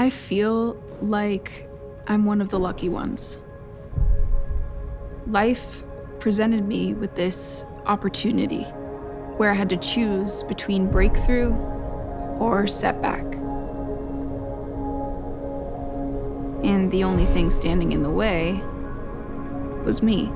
I feel like I'm one of the lucky ones. Life presented me with this opportunity where I had to choose between breakthrough or setback. And the only thing standing in the way was me.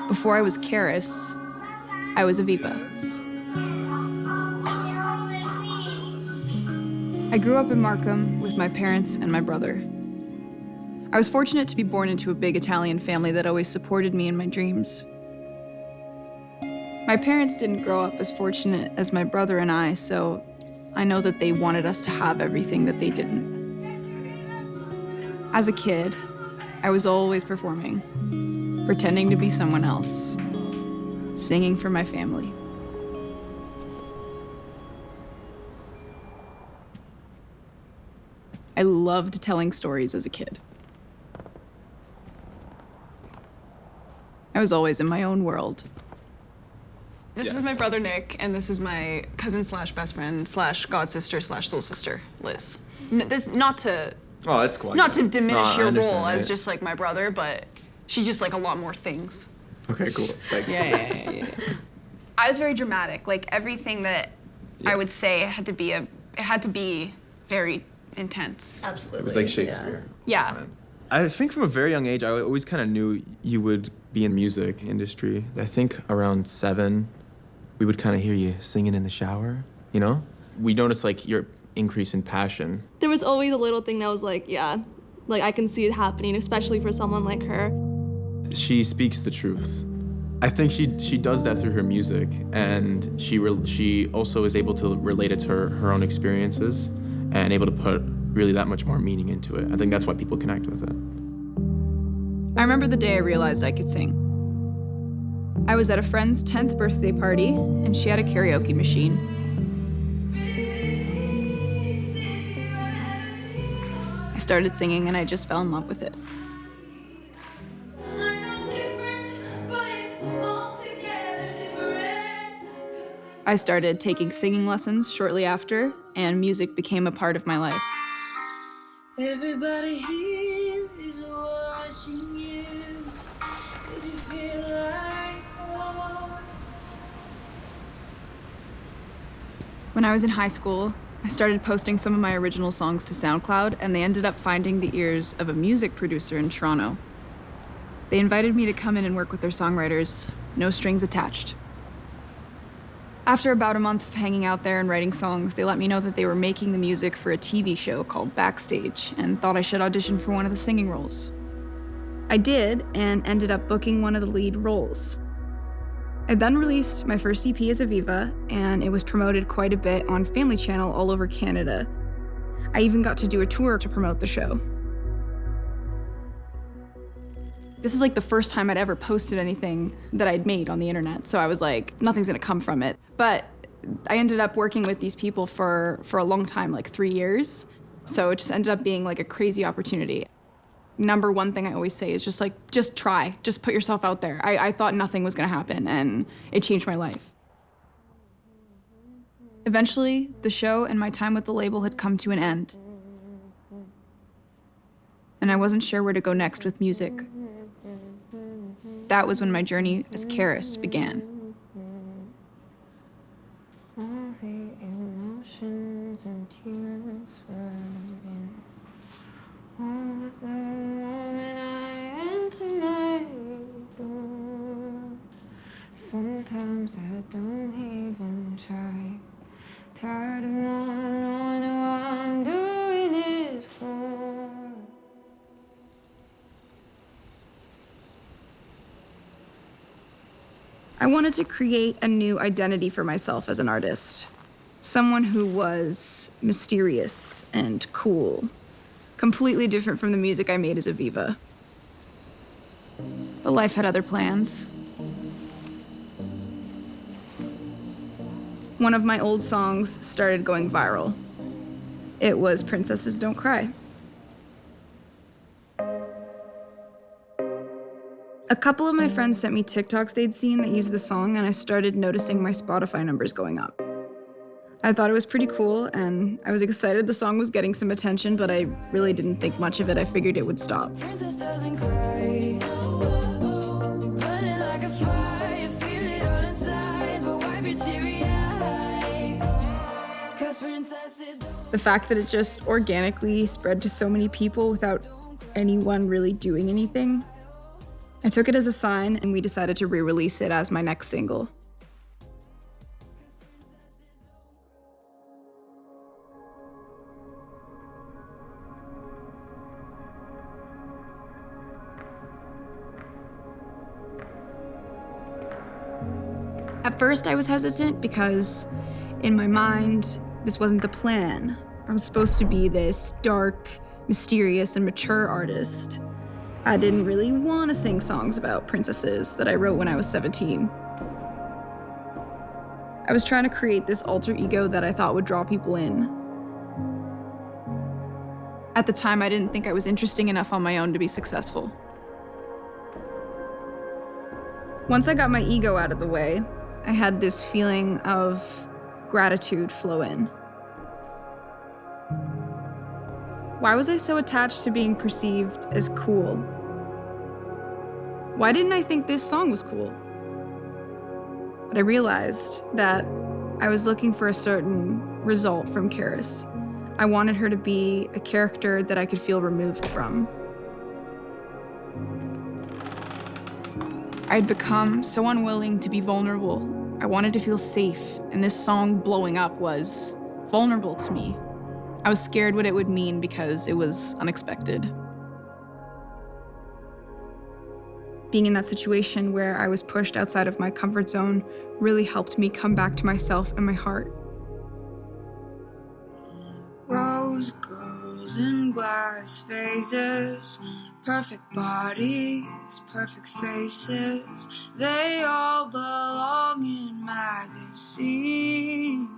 Before I was CARYS, I was Aviva. I grew up in Markham with my parents and my brother. I was fortunate to be born into a big Italian family that always supported me in my dreams. My parents didn't grow up as fortunate as my brother and I, so I know that they wanted us to have everything that they didn't. As a kid, I was always performing, pretending to be someone else, singing for my family. I loved telling stories as a kid. I was always in my own world. This is my brother Nick, and this is my cousin slash best friend slash god sister slash soul sister, Liz. This not to that's cool. Not to diminish your role as just like my brother, but she's just like a lot more things. Okay, cool. Thanks. Yeah. I was very dramatic. Like everything that I would say had to be very intense. Absolutely. It was like Shakespeare. Yeah. I think from a very young age, I always kind of knew you would be in the music industry. I think around 7, we would kind of hear you singing in the shower, you know? We noticed like your increase in passion. There was always a little thing that was like, yeah, like I can see it happening, especially for someone like her. She speaks the truth. I think she does that through her music, and she also is able to relate it to her own experiences and able to put really that much more meaning into it. I think that's why people connect with it. I remember the day I realized I could sing. I was at a friend's 10th birthday party, and she had a karaoke machine. I started singing, and I just fell in love with it. I started taking singing lessons shortly after, and music became a part of my life. Everybody here is watching you. Did you feel like home? When I was in high school, I started posting some of my original songs to SoundCloud, and they ended up finding the ears of a music producer in Toronto. They invited me to come in and work with their songwriters, no strings attached. After about a month of hanging out there and writing songs, they let me know that they were making the music for a TV show called Backstage and thought I should audition for one of the singing roles. I did, and ended up booking one of the lead roles. I then released my first EP as Aviva, and it was promoted quite a bit on Family Channel all over Canada. I even got to do a tour to promote the show. This is like the first time I'd ever posted anything that I'd made on the internet, so I was like, nothing's gonna come from it. But I ended up working with these people for a long time, like 3 years, so it just ended up being like a crazy opportunity. Number one thing I always say is just try, just put yourself out there. I thought nothing was gonna happen, and it changed my life. Eventually, the show and my time with the label had come to an end, and I wasn't sure where to go next with music. That was when my journey as CARYS began. All the emotions and tears flooding over the moment I enter my door. Sometimes I don't even try. Tired of not knowing who I'm doing it for. I wanted to create a new identity for myself as an artist. Someone who was mysterious and cool. Completely different from the music I made as Aviva. But life had other plans. one of my old songs started going viral. It was Princesses Don't Cry. A couple of my friends sent me TikToks they'd seen that used the song, and I started noticing my Spotify numbers going up. I thought it was pretty cool, and I was excited the song was getting some attention, but I really didn't think much of it. I figured it would stop. Princess doesn't cry. Burning like a fire, feel it all inside, but wipe your teary eyes. 'Cause princesses don't. The fact that it just organically spread to so many people without anyone really doing anything, I took it as a sign, and we decided to re-release it as my next single. At first, I was hesitant because, in my mind, this wasn't the plan. I was supposed to be this dark, mysterious, and mature artist. I didn't really want to sing songs about princesses that I wrote when I was 17. I was trying to create this alter ego that I thought would draw people in. At the time, I didn't think I was interesting enough on my own to be successful. Once I got my ego out of the way, I had this feeling of gratitude flow in. Why was I so attached to being perceived as cool? Why didn't I think this song was cool? But I realized that I was looking for a certain result from CARYS. I wanted her to be a character that I could feel removed from. I'd become so unwilling to be vulnerable. I wanted to feel safe, and this song blowing up was vulnerable to me. I was scared what it would mean because it was unexpected. Being in that situation where I was pushed outside of my comfort zone really helped me come back to myself and my heart. Rose girls in glass vases, perfect bodies, perfect faces. They all belong in magazines.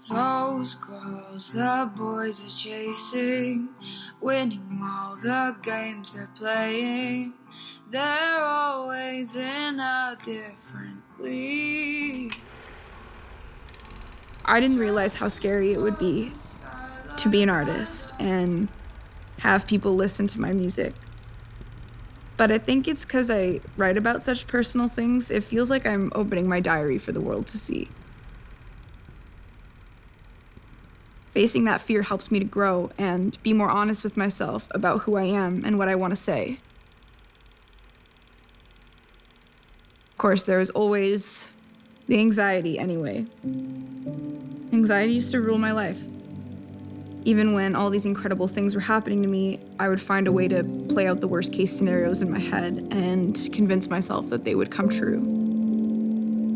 Those girls the boys are chasing, winning all the games they're playing. They're always in a different league. I didn't realize how scary it would be to be an artist and have people listen to my music. But I think it's because I write about such personal things, it feels like I'm opening my diary for the world to see. Facing that fear helps me to grow and be more honest with myself about who I am and what I want to say. Of course, there is always the anxiety anyway. Anxiety used to rule my life. Even when all these incredible things were happening to me, I would find a way to play out the worst case scenarios in my head and convince myself that they would come true.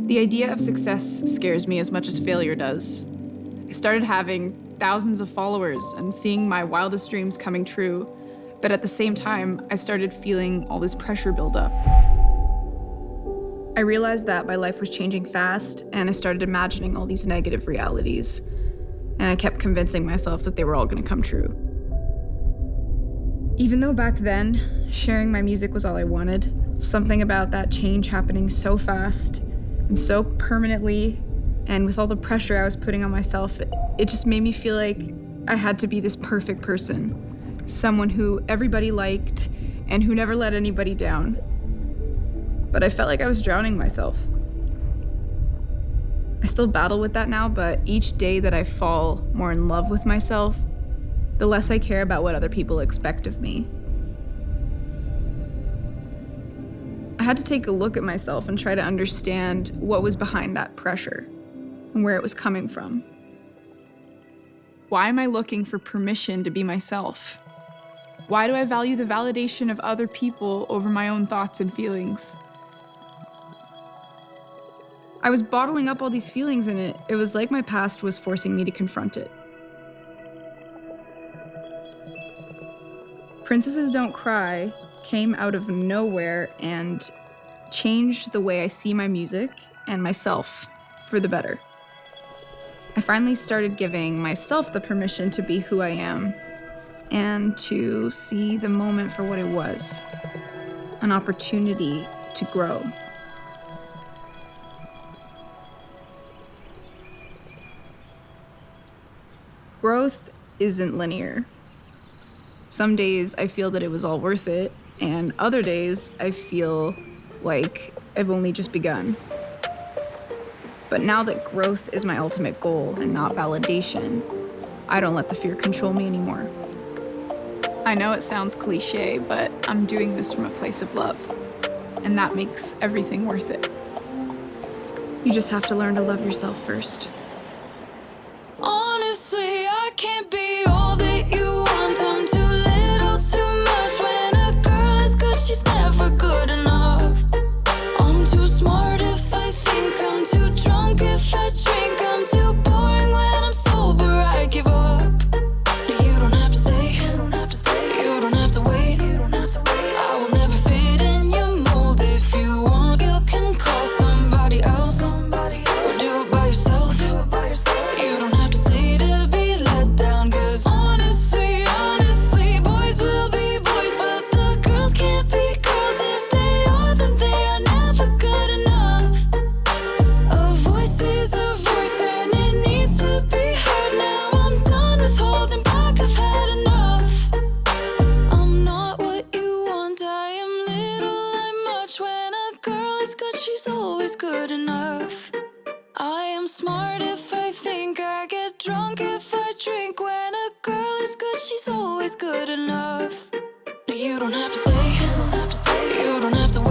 The idea of success scares me as much as failure does. I started having thousands of followers and seeing my wildest dreams coming true, but at the same time, I started feeling all this pressure build up. I realized that my life was changing fast, and I started imagining all these negative realities, and I kept convincing myself that they were all going to come true. Even though back then, sharing my music was all I wanted, something about that change happening so fast and so permanently, and with all the pressure I was putting on myself, it just made me feel like I had to be this perfect person, someone who everybody liked and who never let anybody down. But I felt like I was drowning myself. I still battle with that now, but each day that I fall more in love with myself, the less I care about what other people expect of me. I had to take a look at myself and try to understand what was behind that pressure and where it was coming from. Why am I looking for permission to be myself? Why do I value the validation of other people over my own thoughts and feelings? I was bottling up all these feelings, and it was like my past was forcing me to confront it. Princesses Don't Cry came out of nowhere and changed the way I see my music and myself for the better. I finally started giving myself the permission to be who I am and to see the moment for what it was, an opportunity to grow. Growth isn't linear. Some days I feel that it was all worth it, and other days I feel like I've only just begun. But now that growth is my ultimate goal and not validation, I don't let the fear control me anymore. I know it sounds cliche, but I'm doing this from a place of love, and that makes everything worth it. You just have to learn to love yourself first. Honestly, I can't be all that you want. I'm too little, too much. When a girl is good, she's never good enough. I'm too smart if I think, I'm too drunk if I drink, I'm too boring when I'm sober, I give up. You don't have to stay, you don't have to wait, I will never fit in your mold. If you want, you can call somebody else, or do it by yourself. You don't have to stay to be let down, 'cause honestly, boys will be boys, but the girls can't be girls. If they are, then they are never good enough. A voice is a voice and it needs to be heard. Now I'm done with holding back, I've had enough. I'm not what you want, I am little, I'm much. When a girl is good, she's always good enough. I am smart if I think, I get drunk if I drink. When a girl is good, she's always good enough. You don't have to stay, you don't have to wait.